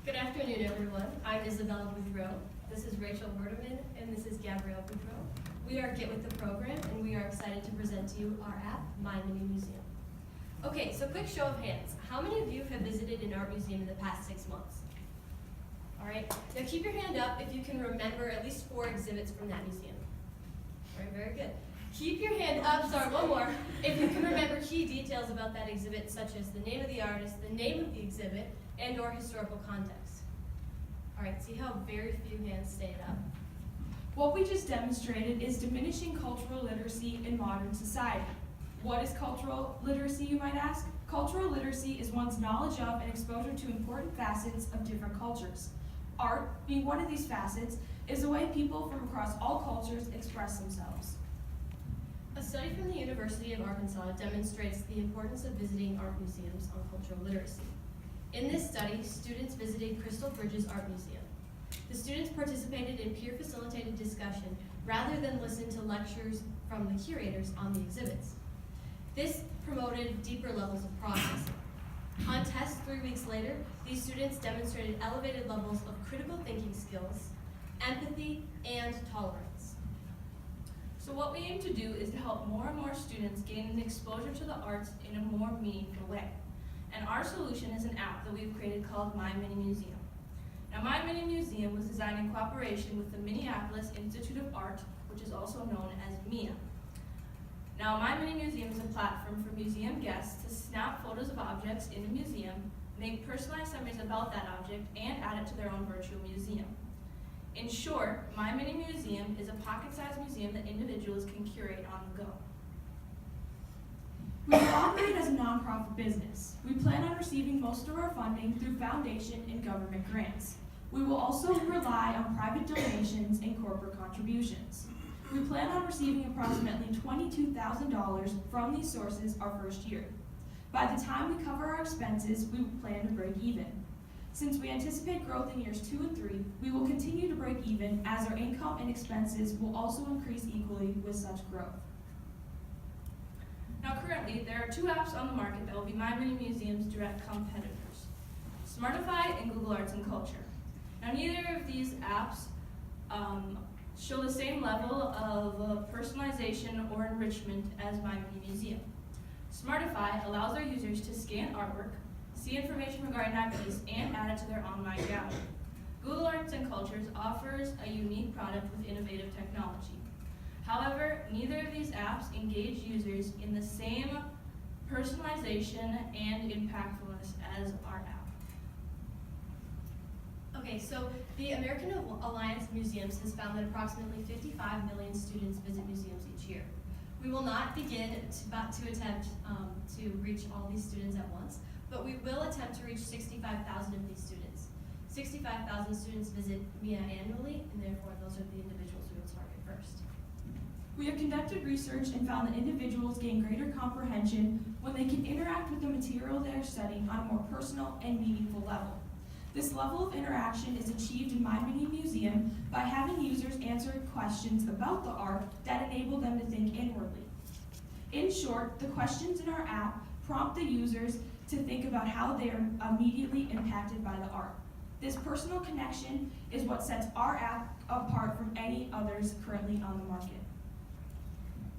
Good afternoon, everyone. I'm Isabella Boudreau. This is Rachel Werdeman, and this is Gabrielle Boudreau. We are Get With The Program, and we are excited to present to you our app, My Mini Museum. Okay, so quick show of hands. How many of you have visited an art museum in the past 6 months? All right, now keep your hand up if you can remember at least 4 exhibits from that museum. All right, very good. Keep your hand up, sorry, one more, if you can remember key details about that exhibit, such as the name of the artist, the name of the exhibit, and or historical context. All right, see how very few hands stayed up? What we just demonstrated is diminishing cultural literacy in modern society. What is cultural literacy, you might ask? Cultural literacy is one's knowledge of and exposure to important facets of different cultures. Art, being one of these facets, is the way people from across all cultures express themselves. A study from the University of Arkansas demonstrates the importance of visiting art museums on cultural literacy. In this study, students visited Crystal Bridges Art Museum. The students participated in peer-facilitated discussion rather than listen to lectures from the curators on the exhibits. This promoted deeper levels of processing. On tests 3 weeks later, these students demonstrated elevated levels of critical thinking skills, empathy, and tolerance. So what we aim to do is to help more and more students gain an exposure to the arts in a more meaningful way. And our solution is an app that we've created called My Mini Museum. Now, My Mini Museum was designed in cooperation with the Minneapolis Institute of Art, which is also known as MIA. Now, My Mini Museum is a platform for museum guests to snap photos of objects in a museum, make personalized summaries about that object, and add it to their own virtual museum. In short, My Mini Museum is a pocket-sized museum that individuals can curate on the go. We operate as a nonprofit business. We plan on receiving most of our funding through foundation and government grants. We will also rely on private donations and corporate contributions. We plan on receiving approximately $22,000 from these sources our first year. By the time we cover our expenses, we plan to break even. Since we anticipate growth in years 2 and 3, we will continue to break even as our income and expenses will also increase equally with such growth. Now currently, there are 2 apps on the market that will be My Mini Museum's direct competitors, Smartify and Google Arts and Culture. Now neither of these apps show the same level of personalization or enrichment as My Mini Museum. Smartify allows their users to scan artwork, see information regarding that piece, and add it to their online gallery. Google Arts and Cultures offers a unique product with innovative technology. However, neither of these apps engage users in the same personalization and impactfulness as our app. Okay, so the American Alliance of Museums has found that approximately 55 million students visit museums each year. We will not begin to attempt to reach all these students at once, but we will attempt to reach 65,000 of these students. 65,000 students visit MIA annually, and therefore those are the individuals we will target first. We have conducted research and found that individuals gain greater comprehension when they can interact with the material they are studying on a more personal and meaningful level. This level of interaction is achieved in My Mini Museum by having users answer questions about the art that enable them to think inwardly. In short, the questions in our app prompt the users to think about how they are immediately impacted by the art. This personal connection is what sets our app apart from any others currently on the market.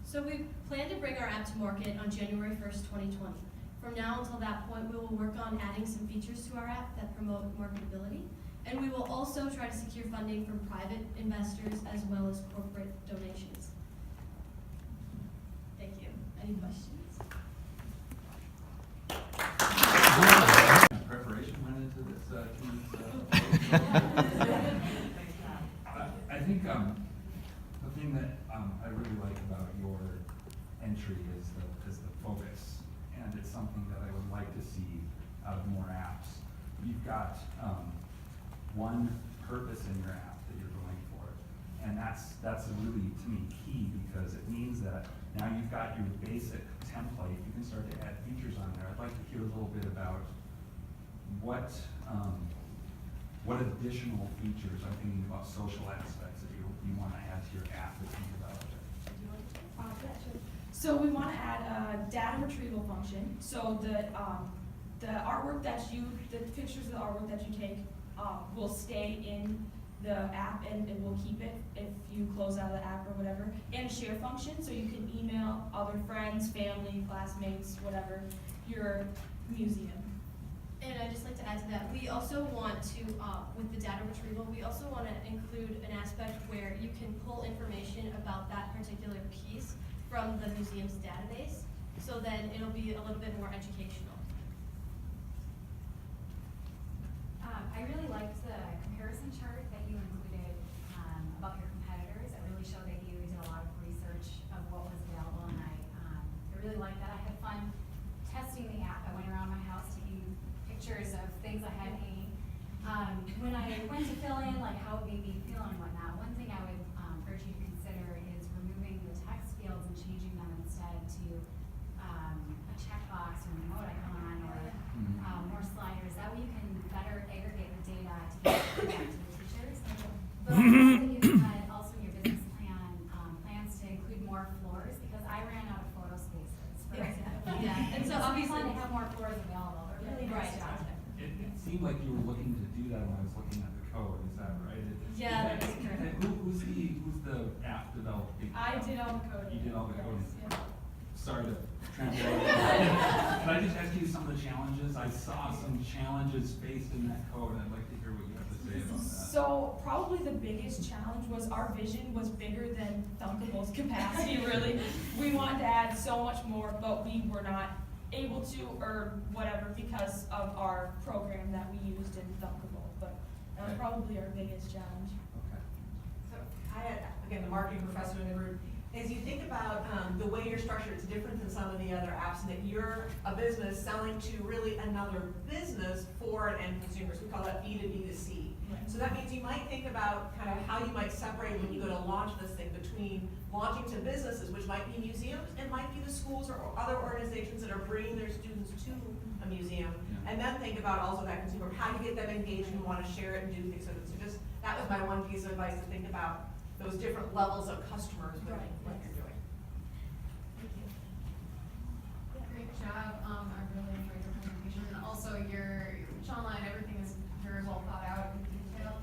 So we plan to bring our app to market on January 1st, 2020. From now until that point, we will work on adding some features to our app that promote marketability, and we will also try to secure funding from private investors as well as corporate donations. Thank you. Any questions? Preparation went into this I think the thing that I really like about your entry is the focus, and it's something that I would like to see out of more apps. You've got one purpose in your app that you're going for, and that's really, to me, key, because it means that now you've got your basic template. You can start to add features on there. I'd like to hear a little bit about what additional features, I'm thinking about social aspects that you want to add to your app that you developed. So we want to add a data retrieval function. So the artwork that the pictures of the artwork that you take, will stay in the app and it will keep it if you close out of the app or whatever, and a share function, so you can email other friends, family, classmates, whatever, your museum. And I'd just like to add to that, we also want to, with the data retrieval, we also want to include an aspect where you can pull information about that particular piece from the museum's database, so then it'll be a little bit more educational. I really liked the comparison chart that you included about your competitors. It really showed that you did a lot of research of what was available, and I really liked that. I had fun testing the app. I went around my house taking pictures of things I had hanging. When I went to fill in like how it made me feel and whatnot, one thing I would urge you to consider is removing the text fields and changing them instead to a checkbox or an emote icon or more sliders. That way you can better aggregate the data to get feedback to the teachers. But I know that you had also in your business plan plans to include more floors, because I ran out of photo spaces. For example. Yeah, and so we obviously, plan to have more floors available. But really nice Right. job. It seemed like you were looking to do that when I was looking at the code, is that right? Yeah, that's correct. Who's the app developing? I did all the coding. You did all the coding? Yes, yeah. Sorry to trample over that. Can I just ask you some of the challenges? I saw some challenges faced in that code, and I'd like to hear what you have to say about that. So probably the biggest challenge was our vision was bigger than Thunkable's capacity, really. We wanted to add so much more, but we were not able to or whatever because of our program that we used in Thunkable. But that was Okay. probably our biggest challenge. Okay. So I had, again, the marketing professor in the room. As you think about the way you're structured, it's different than some of the other apps in that you're a business selling to really another business for an end consumers. We call that B2B2C. Right. So that means you might think about kind of how you might separate when you go to launch this thing between launching to businesses, which might be museums, and might be the schools or other organizations that are bringing their students to a museum. Yeah. And then think about also that consumer, how do you get them engaged and want to share it and do things with it. So just, that was my one piece of advice, to think about those different levels of customers with Right. what you're doing. Great job. I really enjoyed your presentation. And also your Sean line, everything is very well thought out and detailed.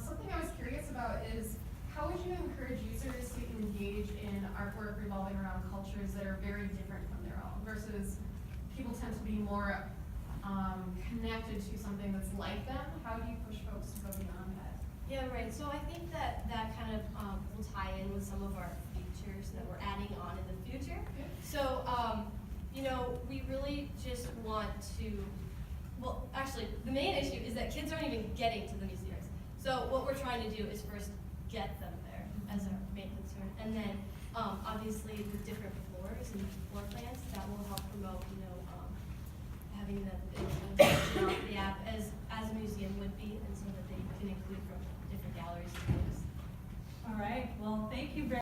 Something I was curious about is how would you encourage users to engage in artwork revolving around cultures that are very different from their own versus people tend to be more connected to something that's like them? How do you push folks to go beyond that? Yeah, right. So I think that kind of will tie in with some of our features that we're adding on in the future. So, we really just want to, well, actually, the main issue is that kids aren't even getting to the museums. So what we're trying to do is first get them there as our main concern. And then, obviously, with different floors and floor plans, that will help promote, having the app as a museum would be, and so that they can include from different galleries and things. All right, well, thank you very